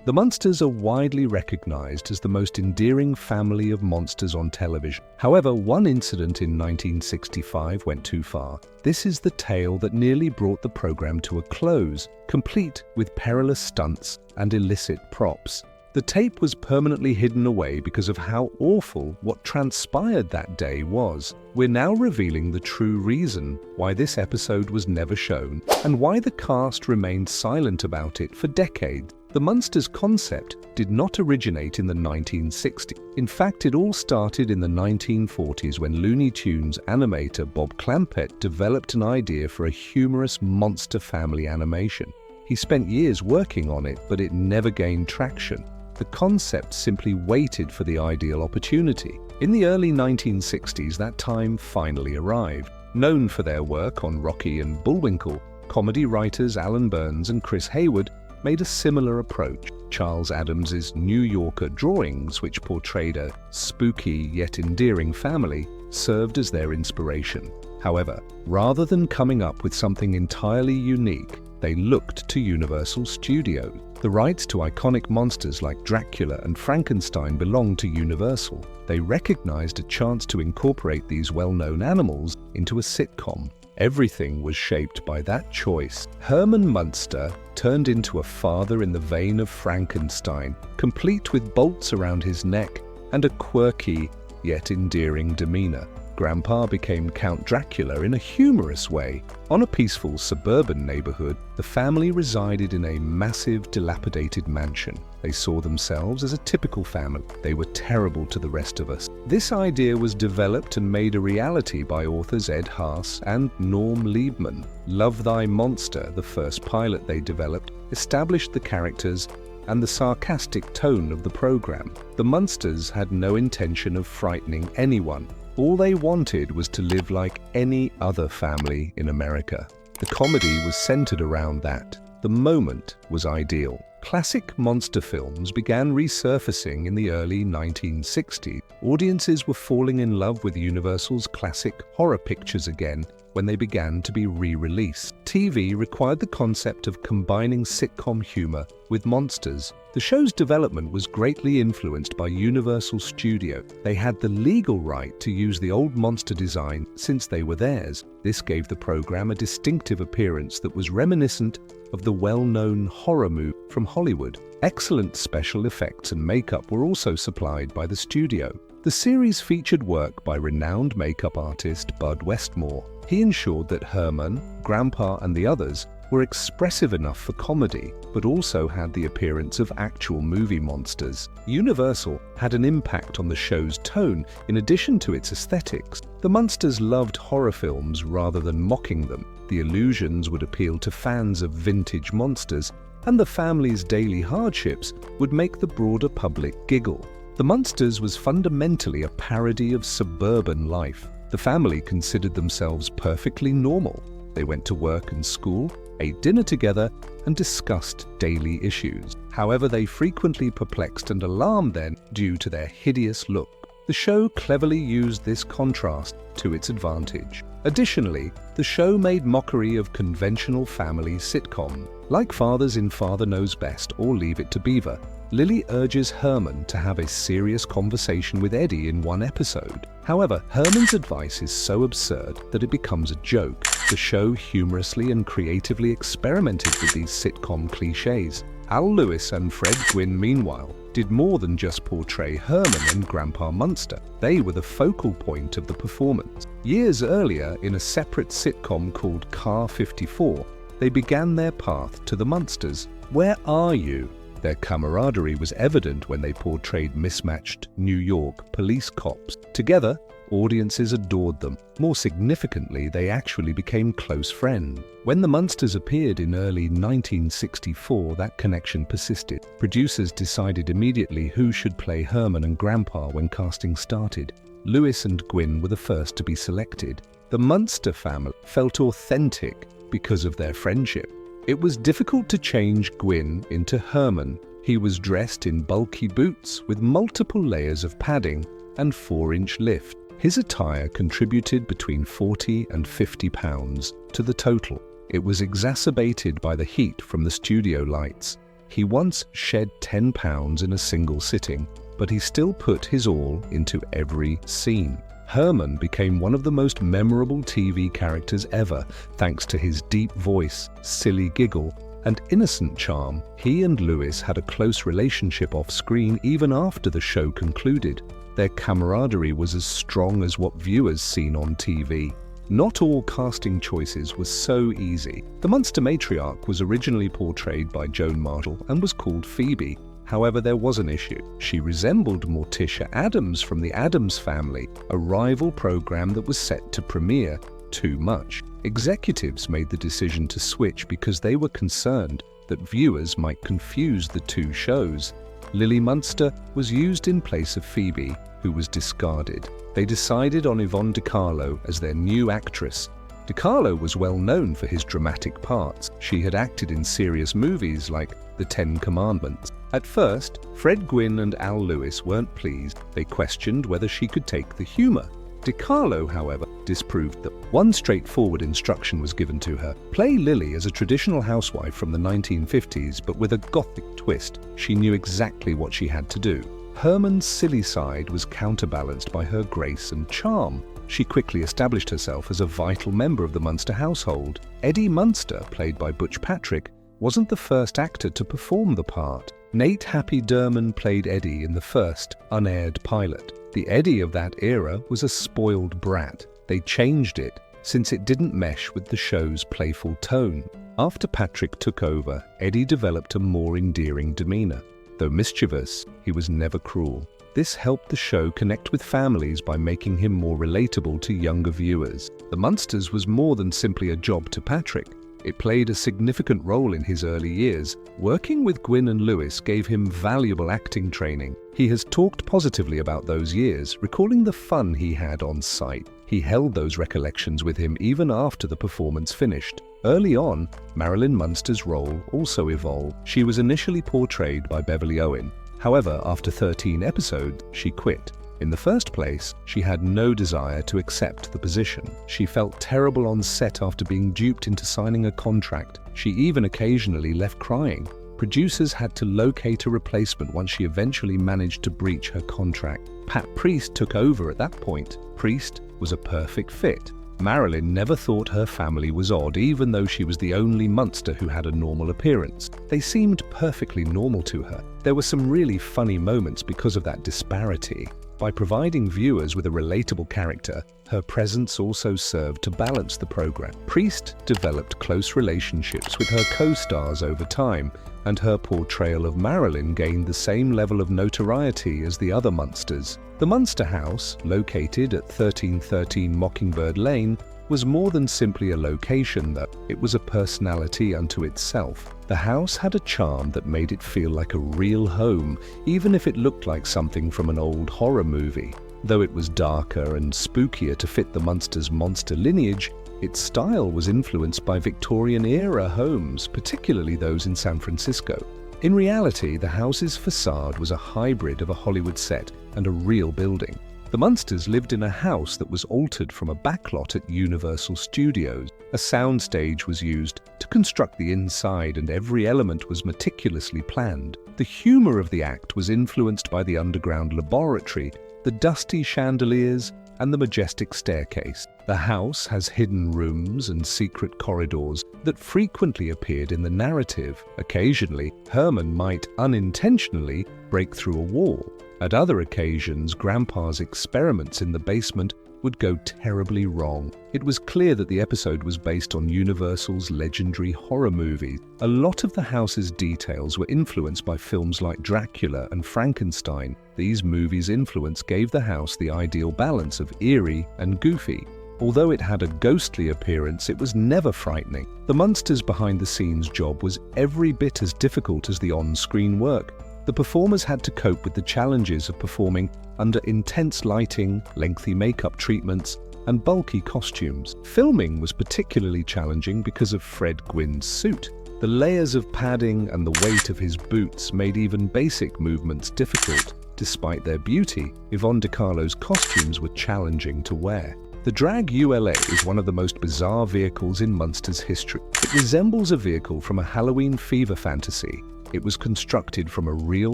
The Munsters are widely recognized as the most endearing family of monsters on television. However, one incident in 1965 went too far. This is the tale that nearly brought the program to a close, complete with perilous stunts and illicit props. The tape was permanently hidden away because of how awful what transpired that day was. We're now revealing the true reason why this episode was never shown and why the cast remained silent about it for decades. The Munsters concept did not originate in the 1960s. In fact, it all started in the 1940s when Looney Tunes animator Bob Clampett developed an idea for a humorous monster family animation. He spent years working on it, but it never gained traction. The concept simply waited for the ideal opportunity. In the early 1960s, that time finally arrived. Known for their work on Rocky and Bullwinkle, comedy writers Alan Burns and Chris Hayward made a similar approach. Charles Addams's New Yorker drawings, which portrayed a spooky yet endearing family, served as their inspiration. However, rather than coming up with something entirely unique, they looked to Universal Studios. The rights to iconic monsters like Dracula and Frankenstein belonged to Universal. They recognized a chance to incorporate these well-known animals into a sitcom. Everything was shaped by that choice. Herman Munster turned into a father in the vein of Frankenstein, complete with bolts around his neck and a quirky yet endearing demeanor. Grandpa became Count Dracula in a humorous way. On a peaceful suburban neighborhood, the family resided in a massive, dilapidated mansion. They saw themselves as a typical family. They were terrible to the rest of us. This idea was developed and made a reality by authors Ed Haas and Norm Liebman. Love Thy Monster, the first pilot they developed, established the characters and the sarcastic tone of the program. The Munsters had no intention of frightening anyone. All they wanted was to live like any other family in America. The comedy was centered around that. The moment was ideal. Classic monster films began resurfacing in the early 1960s. Audiences were falling in love with Universal's classic horror pictures again when they began to be re-released. TV required the concept of combining sitcom humor with monsters. The show's development was greatly influenced by Universal Studios. They had the legal right to use the old monster design since they were theirs. This gave the program a distinctive appearance that was reminiscent of the well-known horror movie from Hollywood. Excellent special effects and makeup were also supplied by the studio. The series featured work by renowned makeup artist Bud Westmore. He ensured that Herman, Grandpa, and the others were expressive enough for comedy, but also had the appearance of actual movie monsters. Universal had an impact on the show's tone in addition to its aesthetics. The Munsters loved horror films rather than mocking them. The illusions would appeal to fans of vintage monsters, and the family's daily hardships would make the broader public giggle. The Munsters was fundamentally a parody of suburban life. The family considered themselves perfectly normal. They went to work and school, ate dinner together, and discussed daily issues. However, they frequently perplexed and alarmed them due to their hideous look. The show cleverly used this contrast to its advantage. Additionally, the show made mockery of conventional family sitcoms. Like Fathers in Father Knows Best or Leave It to Beaver, Lily urges Herman to have a serious conversation with Eddie in one episode. However, Herman's advice is so absurd that it becomes a joke. The show humorously and creatively experimented with these sitcom cliches. Al Lewis and Fred Gwynne, meanwhile, did more than just portray Herman and Grandpa Munster. They were the focal point of the performance. Years earlier, in a separate sitcom called Car 54, they began their path to the Munsters. Where are you? Their camaraderie was evident when they portrayed mismatched New York police cops. Together, audiences adored them. More significantly, they actually became close friends. When the Munsters appeared in early 1964, that connection persisted. Producers decided immediately who should play Herman and Grandpa when casting started. Lewis and Gwynne were the first to be selected. The Munster family felt authentic because of their friendship. It was difficult to change Gwynne into Herman. He was dressed in bulky boots with multiple layers of padding and 4-inch lift. His attire contributed between 40 and 50 pounds to the total. It was exacerbated by the heat from the studio lights. He once shed 10 pounds in a single sitting, but he still put his all into every scene. Herman became one of the most memorable TV characters ever, thanks to his deep voice, silly giggle, and innocent charm. He and Lewis had a close relationship off-screen even after the show concluded. Their camaraderie was as strong as what viewers seen on TV. Not all casting choices were so easy. The Munster matriarch was originally portrayed by Joan Marshall and was called Phoebe. However, there was an issue. She resembled Morticia Addams from the Addams Family, a rival program that was set to premiere, too much. Executives made the decision to switch because they were concerned that viewers might confuse the two shows. Lily Munster was used in place of Phoebe, who was discarded. They decided on Yvonne De Carlo as their new actress. De Carlo was well known for his dramatic parts. She had acted in serious movies like The Ten Commandments. At first, Fred Gwynne and Al Lewis weren't pleased. They questioned whether she could take the humor. De Carlo, however, disproved them. One straightforward instruction was given to her. Play Lily as a traditional housewife from the 1950s, but with a gothic twist. She knew exactly what she had to do. Herman's silly side was counterbalanced by her grace and charm. She quickly established herself as a vital member of the Munster household. Eddie Munster, played by Butch Patrick, wasn't the first actor to perform the part. Nate Happy Durman played Eddie in the first, unaired pilot. The Eddie of that era was a spoiled brat. They changed it, since it didn't mesh with the show's playful tone. After Patrick took over, Eddie developed a more endearing demeanor. Though mischievous, he was never cruel. This helped the show connect with families by making him more relatable to younger viewers. The Munsters was more than simply a job to Patrick. It played a significant role in his early years. Working with Gwynne and Lewis gave him valuable acting training. He has talked positively about those years, recalling the fun he had on site. He held those recollections with him even after the performance finished. Early on, Marilyn Munster's role also evolved. She was initially portrayed by Beverly Owen. However, after 13 episodes, she quit. In the first place, she had no desire to accept the position. She felt terrible on set after being duped into signing a contract. She even occasionally left crying. Producers had to locate a replacement once she eventually managed to breach her contract. Pat Priest took over at that point. Priest was a perfect fit. Marilyn never thought her family was odd, even though she was the only Munster who had a normal appearance. They seemed perfectly normal to her. There were some really funny moments because of that disparity. By providing viewers with a relatable character, her presence also served to balance the program. Priest developed close relationships with her co-stars over time, and her portrayal of Marilyn gained the same level of notoriety as the other Munsters. The Munster house, located at 1313 Mockingbird Lane, was more than simply a location, though. It was a personality unto itself. The house had a charm that made it feel like a real home, even if it looked like something from an old horror movie. Though it was darker and spookier to fit the Munsters' monster lineage, its style was influenced by Victorian-era homes, particularly those in San Francisco. In reality, the house's facade was a hybrid of a Hollywood set and a real building. The Munsters lived in a house that was altered from a backlot at Universal Studios. A soundstage was used to construct the inside, and every element was meticulously planned. The humor of the act was influenced by the underground laboratory, the dusty chandeliers, and the majestic staircase. The house has hidden rooms and secret corridors that frequently appeared in the narrative. Occasionally, Herman might unintentionally break through a wall. At other occasions, Grandpa's experiments in the basement would go terribly wrong. It was clear that the episode was based on Universal's legendary horror movies. A lot of the house's details were influenced by films like Dracula and Frankenstein. These movies' influence gave the house the ideal balance of eerie and goofy. Although it had a ghostly appearance, it was never frightening. The Munsters' behind-the-scenes job was every bit as difficult as the on-screen work. The performers had to cope with the challenges of performing under intense lighting, lengthy makeup treatments, and bulky costumes. Filming was particularly challenging because of Fred Gwynne's suit. The layers of padding and the weight of his boots made even basic movements difficult. Despite their beauty, Yvonne De Carlo's costumes were challenging to wear. The drag ULA is one of the most bizarre vehicles in Munster's history. It resembles a vehicle from a Halloween Fever fantasy. It was constructed from a real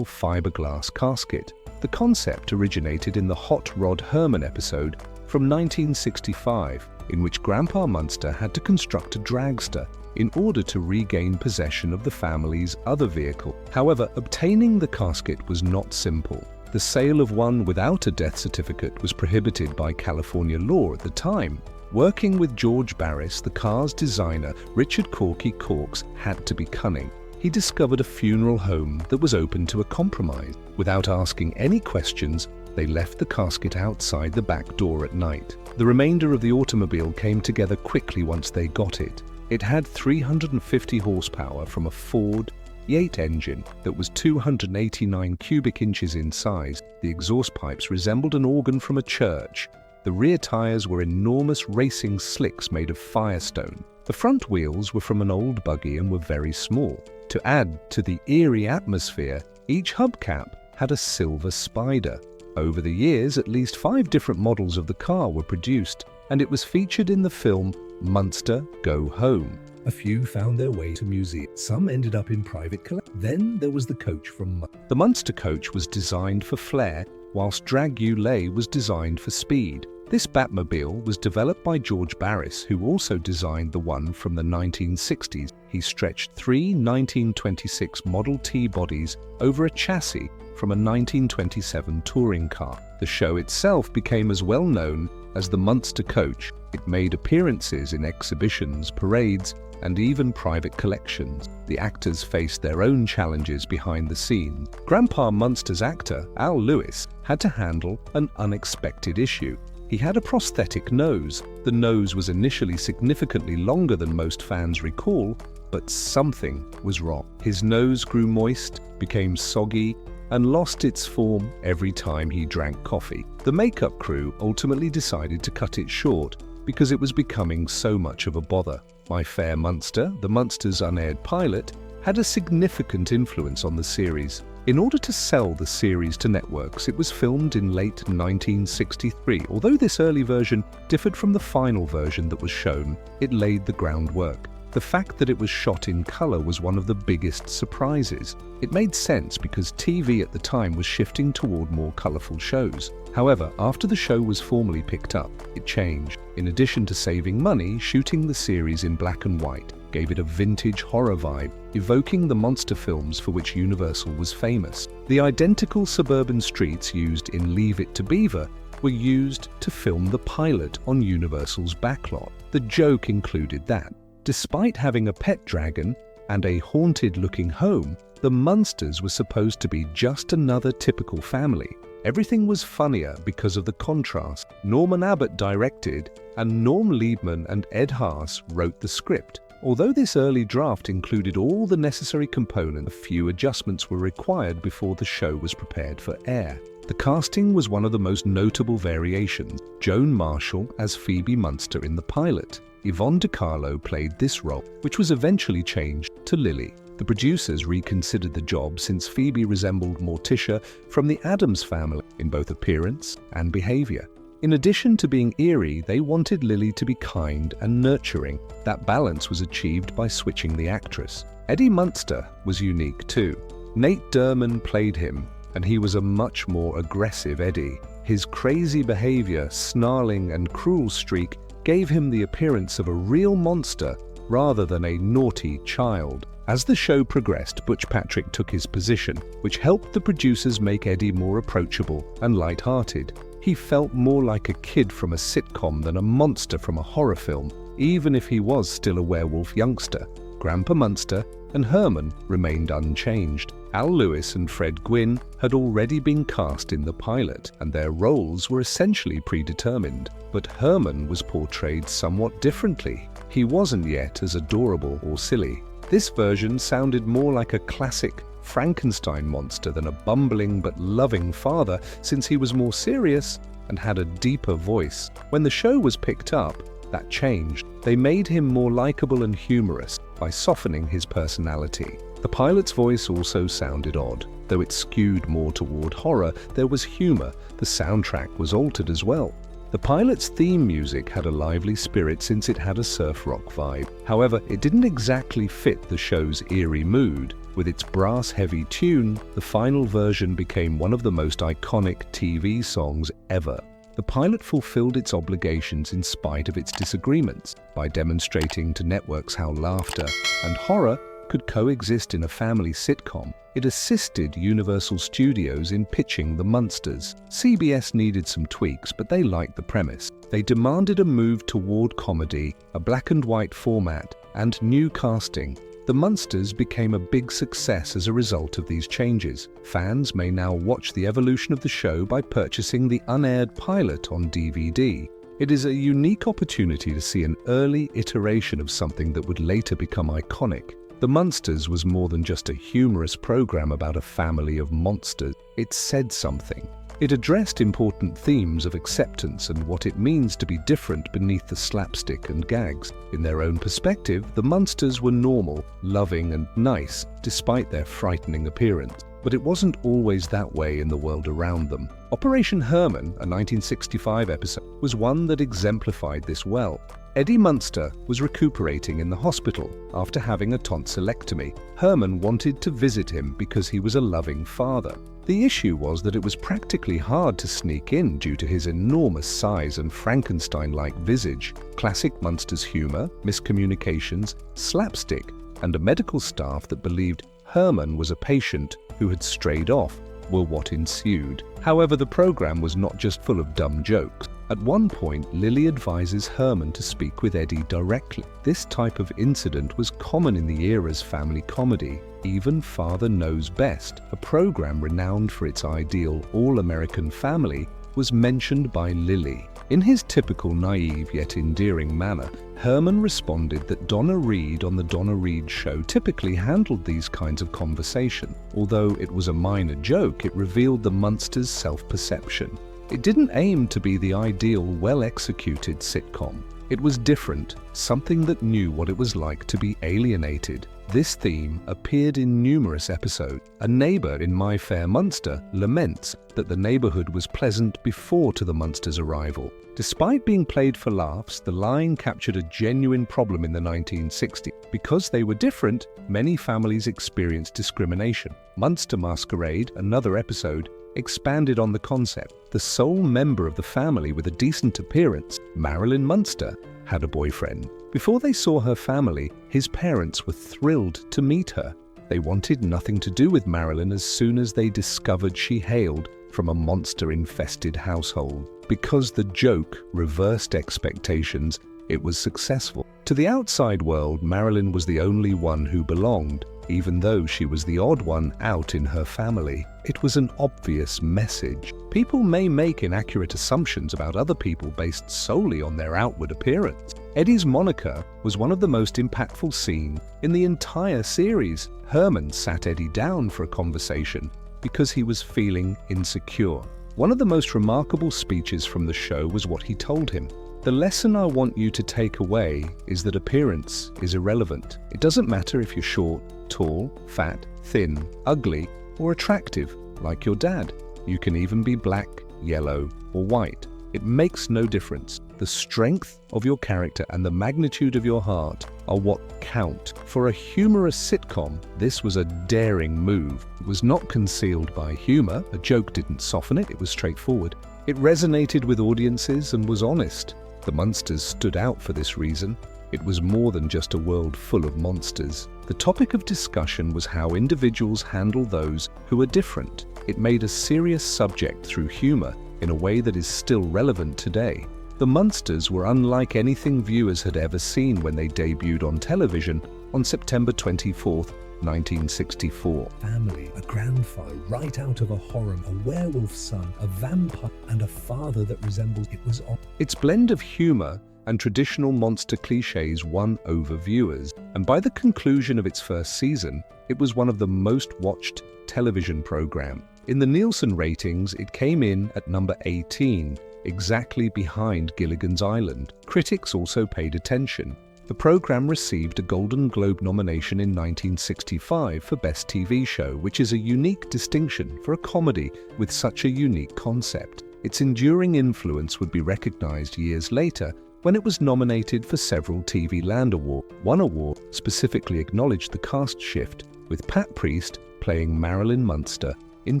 fiberglass casket. The concept originated in the Hot Rod Herman episode from 1965, in which Grandpa Munster had to construct a dragster in order to regain possession of the family's other vehicle. However, obtaining the casket was not simple. The sale of one without a death certificate was prohibited by California law at the time. Working with George Barris, the car's designer, Richard Corky Corks had to be cunning. He discovered a funeral home that was open to a compromise. Without asking any questions, they left the casket outside the back door at night. The remainder of the automobile came together quickly once they got it. It had 350 horsepower from a Ford V8 engine that was 289 cubic inches in size. The exhaust pipes resembled an organ from a church. The rear tires were enormous racing slicks made of firestone. The front wheels were from an old buggy and were very small. To add to the eerie atmosphere, each hubcap had a silver spider. Over the years, at least 5 different models of the car were produced, and it was featured in the film Munster Go Home. A few found their way to museums. Some ended up in private collections. Then there was the coach from Munster. The Munster coach was designed for flair, whilst Dragulay was designed for speed. This Batmobile was developed by George Barris, who also designed the one from the 1960s. He stretched 3 1926 Model T bodies over a chassis from a 1927 touring car. The show itself became as well known as the Munster coach. It made appearances in exhibitions, parades, and even private collections. The actors faced their own challenges behind the scenes. Grandpa Munster's actor, Al Lewis, had to handle an unexpected issue. He had a prosthetic nose. The nose was initially significantly longer than most fans recall, but something was wrong. His nose grew moist, became soggy, and lost its form every time he drank coffee. The makeup crew ultimately decided to cut it short because it was becoming so much of a bother. My Fair Munster, the Munsters' unaired pilot, had a significant influence on the series. In order to sell the series to networks, it was filmed in late 1963. Although this early version differed from the final version that was shown, it laid the groundwork. The fact that it was shot in color was one of the biggest surprises. It made sense because TV at the time was shifting toward more colorful shows. However, after the show was formally picked up, it changed. In addition to saving money, shooting the series in black and white gave it a vintage horror vibe, evoking the monster films for which Universal was famous. The identical suburban streets used in Leave It to Beaver were used to film the pilot on Universal's backlot. The joke included that, despite having a pet dragon and a haunted-looking home, the Munsters were supposed to be just another typical family. Everything was funnier because of the contrast. Norman Abbott directed, and Norm Liebman and Ed Haas wrote the script. Although this early draft included all the necessary components, a few adjustments were required before the show was prepared for air. The casting was one of the most notable variations. Joan Marshall as Phoebe Munster in the pilot. Yvonne DiCarlo played this role, which was eventually changed to Lily. The producers reconsidered the job since Phoebe resembled Morticia from the Addams Family in both appearance and behavior. In addition to being eerie, they wanted Lily to be kind and nurturing. That balance was achieved by switching the actress. Eddie Munster was unique too. Nate Derman played him, and he was a much more aggressive Eddie. His crazy behavior, snarling and cruel streak gave him the appearance of a real monster rather than a naughty child. As the show progressed, Butch Patrick took his position, which helped the producers make Eddie more approachable and light-hearted. He felt more like a kid from a sitcom than a monster from a horror film, even if he was still a werewolf youngster. Grandpa Munster and Herman remained unchanged. Al Lewis and Fred Gwynne had already been cast in the pilot, and their roles were essentially predetermined. But Herman was portrayed somewhat differently. He wasn't yet as adorable or silly. This version sounded more like a classic Frankenstein monster than a bumbling but loving father, since he was more serious and had a deeper voice. When the show was picked up, that changed. They made him more likable and humorous by softening his personality. The pilot's voice also sounded odd. Though it skewed more toward horror, there was humor. The soundtrack was altered as well. The pilot's theme music had a lively spirit since it had a surf rock vibe. However, it didn't exactly fit the show's eerie mood. With its brass-heavy tune, the final version became one of the most iconic TV songs ever. The pilot fulfilled its obligations in spite of its disagreements by demonstrating to networks how laughter and horror could coexist in a family sitcom. It assisted Universal Studios in pitching the Munsters. CBS needed some tweaks, but they liked the premise. They demanded a move toward comedy, a black-and-white format, and new casting. The Munsters became a big success as a result of these changes. Fans may now watch the evolution of the show by purchasing the unaired pilot on DVD. It is a unique opportunity to see an early iteration of something that would later become iconic. The Munsters was more than just a humorous program about a family of monsters. It said something. It addressed important themes of acceptance and what it means to be different beneath the slapstick and gags. In their own perspective, the Munsters were normal, loving and nice, despite their frightening appearance. But it wasn't always that way in the world around them. Operation Herman, a 1965 episode, was one that exemplified this well. Eddie Munster was recuperating in the hospital after having a tonsillectomy. Herman wanted to visit him because he was a loving father. The issue was that it was practically hard to sneak in due to his enormous size and Frankenstein-like visage. Classic Munsters humor, miscommunications, slapstick, and a medical staff that believed Herman was a patient who had strayed off were what ensued. However, the program was not just full of dumb jokes. At one point, Lily advises Herman to speak with Eddie directly. This type of incident was common in the era's family comedy. Even Father Knows Best, a program renowned for its ideal all-American family, was mentioned by Lily. In his typical naive yet endearing manner, Herman responded that Donna Reed on The Donna Reed Show typically handled these kinds of conversation. Although it was a minor joke, it revealed the Munsters' self-perception. It didn't aim to be the ideal, well-executed sitcom. It was different, something that knew what it was like to be alienated. This theme appeared in numerous episodes. A neighbor in My Fair Munster laments that the neighborhood was pleasant before to the Munsters' arrival. Despite being played for laughs, the line captured a genuine problem in the 1960s. Because they were different, many families experienced discrimination. Munster Masquerade, another episode, expanded on the concept. The sole member of the family with a decent appearance, Marilyn Munster, had a boyfriend. Before they saw her family, his parents were thrilled to meet her. They wanted nothing to do with Marilyn as soon as they discovered she hailed from a monster-infested household. Because the joke reversed expectations, it was successful. To the outside world, Marilyn was the only one who belonged, even though she was the odd one out in her family. It was an obvious message. People may make inaccurate assumptions about other people based solely on their outward appearance. Eddie's moniker was one of the most impactful scenes in the entire series. Herman sat Eddie down for a conversation because he was feeling insecure. One of the most remarkable speeches from the show was what he told him. The lesson I want you to take away is that appearance is irrelevant. It doesn't matter if you're short, tall, fat, thin, ugly, or attractive, like your dad. You can even be black, yellow, or white. It makes no difference. The strength of your character and the magnitude of your heart are what count. For a humorous sitcom, this was a daring move. It was not concealed by humor. A joke didn't soften it. It was straightforward. It resonated with audiences and was honest. The Munsters stood out for this reason. It was more than just a world full of monsters. The topic of discussion was how individuals handle those who are different. It made a serious subject through humor in a way that is still relevant today. The Munsters were unlike anything viewers had ever seen when they debuted on television on September 24, 1964. Family, a grandfather right out of a horror, a werewolf son, a vampire, and a father that resembles it was on. Its blend of humor and traditional monster cliches won over viewers, and by the conclusion of its first season, it was one of the most watched television programs. In the Nielsen ratings, it came in at number 18, exactly behind Gilligan's Island. Critics also paid attention. The program received a Golden Globe nomination in 1965 for Best TV Show, which is a unique distinction for a comedy with such a unique concept. Its enduring influence would be recognized years later when it was nominated for several TV Land Awards. One award specifically acknowledged the cast shift, with Pat Priest playing Marilyn Munster in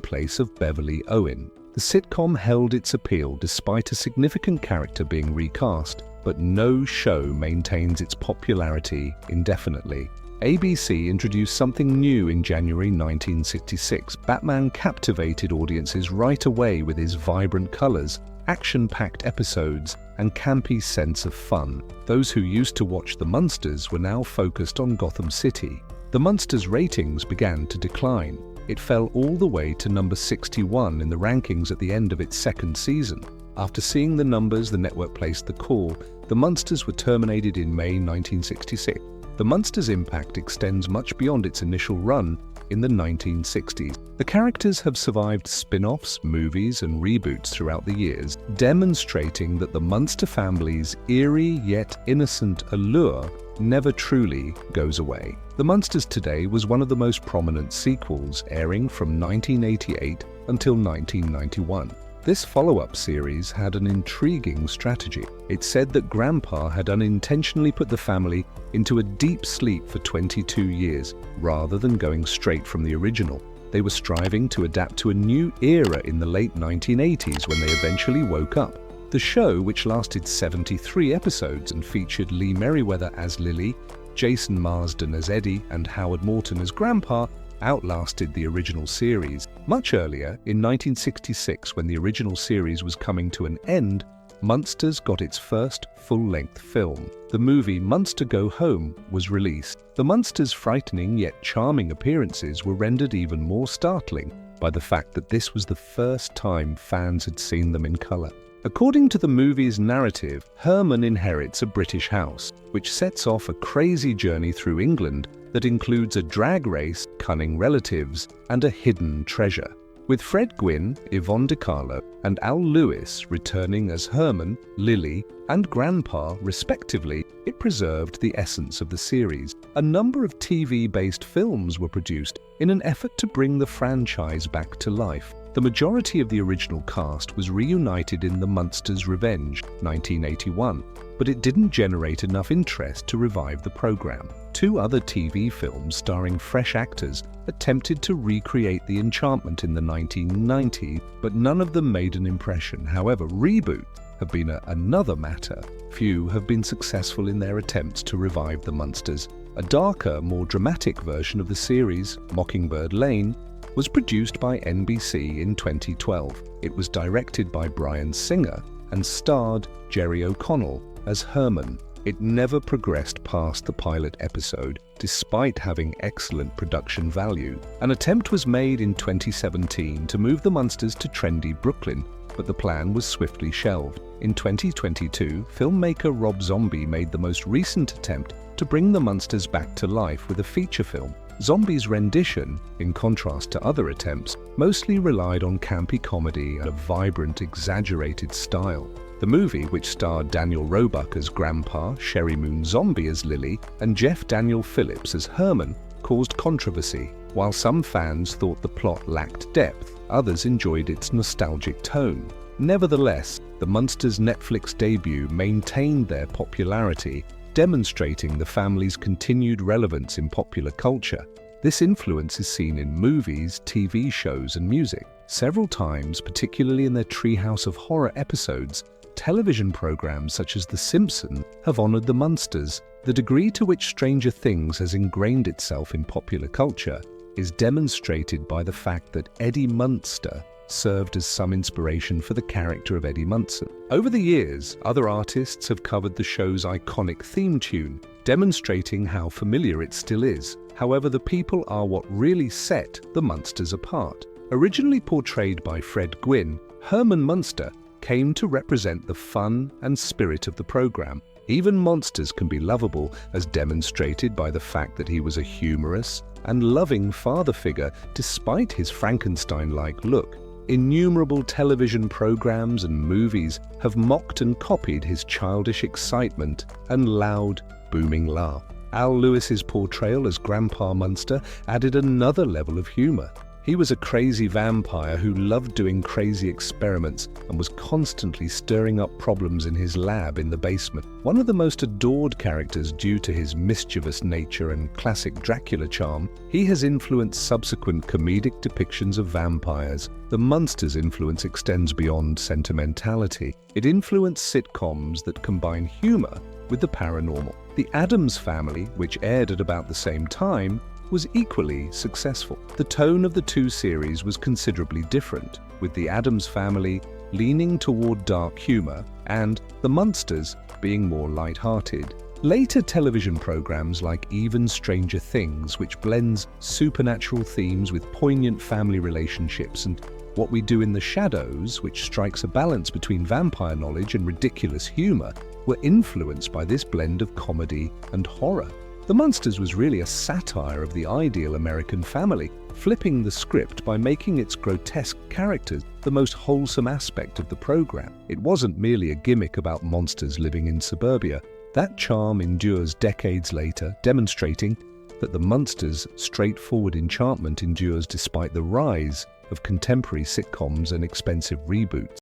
place of Beverly Owen. The sitcom held its appeal despite a significant character being recast, but no show maintains its popularity indefinitely. ABC introduced something new in January 1966. Batman captivated audiences right away with his vibrant colors, action-packed episodes, and campy sense of fun. Those who used to watch the Munsters were now focused on Gotham City. The Munsters' ratings began to decline. It fell all the way to number 61 in the rankings at the end of its second season. After seeing the numbers, the network placed the call. The Munsters were terminated in May 1966. The Munsters' impact extends much beyond its initial run in the 1960s. The characters have survived spin-offs, movies, and reboots throughout the years, demonstrating that the Munster family's eerie yet innocent allure never truly goes away. The Munsters Today was one of the most prominent sequels, airing from 1988 until 1991. This follow-up series had an intriguing strategy. It said that Grandpa had unintentionally put the family into a deep sleep for 22 years, rather than going straight from the original. They were striving to adapt to a new era in the late 1980s when they eventually woke up. The show, which lasted 73 episodes and featured Lee Merriweather as Lily, Jason Marsden as Eddie, and Howard Morton as Grandpa, outlasted the original series. Much earlier, in 1966, when the original series was coming to an end, Munsters got its first full-length film. The movie Munster Go Home was released. The Munsters' frightening yet charming appearances were rendered even more startling by the fact that this was the first time fans had seen them in color. According to the movie's narrative, Herman inherits a British house, which sets off a crazy journey through England that includes a drag race, cunning relatives, and a hidden treasure. With Fred Gwynne, Yvonne DiCarlo, and Al Lewis returning as Herman, Lily, and Grandpa respectively, it preserved the essence of the series. A number of TV-based films were produced in an effort to bring the franchise back to life. The majority of the original cast was reunited in The Munsters' Revenge, 1981, but it didn't generate enough interest to revive the program. Two other TV films starring fresh actors attempted to recreate the enchantment in the 1990s, but none of them made an impression. However, reboots have been another matter. Few have been successful in their attempts to revive the Munsters. A darker, more dramatic version of the series, Mockingbird Lane, was produced by NBC in 2012. It was directed by Bryan Singer and starred Jerry O'Connell as Herman. It never progressed past the pilot episode, despite having excellent production value. An attempt was made in 2017 to move the Munsters to trendy Brooklyn, but the plan was swiftly shelved. In 2022, filmmaker Rob Zombie made the most recent attempt to bring the Munsters back to life with a feature film. Zombie's rendition, in contrast to other attempts, mostly relied on campy comedy and a vibrant, exaggerated style. The movie, which starred Daniel Roebuck as Grandpa, Sherry Moon Zombie as Lily, and Jeff Daniel Phillips as Herman, caused controversy. While some fans thought the plot lacked depth, others enjoyed its nostalgic tone. Nevertheless, the Munsters' Netflix debut maintained their popularity, demonstrating the family's continued relevance in popular culture. This influence is seen in movies, TV shows, and music. Several times, particularly in their Treehouse of Horror episodes, television programs such as The Simpsons have honored the Munsters. The degree to which Stranger Things has ingrained itself in popular culture is demonstrated by the fact that Eddie Munster served as some inspiration for the character of Eddie Munson. Over the years, other artists have covered the show's iconic theme tune, demonstrating how familiar it still is. However, the people are what really set the Munsters apart. Originally portrayed by Fred Gwynne, Herman Munster came to represent the fun and spirit of the program. Even monsters can be lovable, as demonstrated by the fact that he was a humorous and loving father figure despite his Frankenstein-like look. Innumerable television programs and movies have mocked and copied his childish excitement and loud, booming laugh. Al Lewis's portrayal as Grandpa Munster added another level of humor. He was a crazy vampire who loved doing crazy experiments and was constantly stirring up problems in his lab in the basement. One of the most adored characters due to his mischievous nature and classic Dracula charm, he has influenced subsequent comedic depictions of vampires. The Munsters' influence extends beyond sentimentality. It influenced sitcoms that combine humor with the paranormal. The Addams Family, which aired at about the same time, was equally successful. The tone of the two series was considerably different, with The Addams Family leaning toward dark humor and The Munsters being more light-hearted. Later television programs like Even Stranger Things, which blends supernatural themes with poignant family relationships, and What We Do in the Shadows, which strikes a balance between vampire knowledge and ridiculous humor, were influenced by this blend of comedy and horror. The Munsters was really a satire of the ideal American family, flipping the script by making its grotesque characters the most wholesome aspect of the program. It wasn't merely a gimmick about monsters living in suburbia. That charm endures decades later, demonstrating that the Munsters' straightforward enchantment endures despite the rise of contemporary sitcoms and expensive reboots.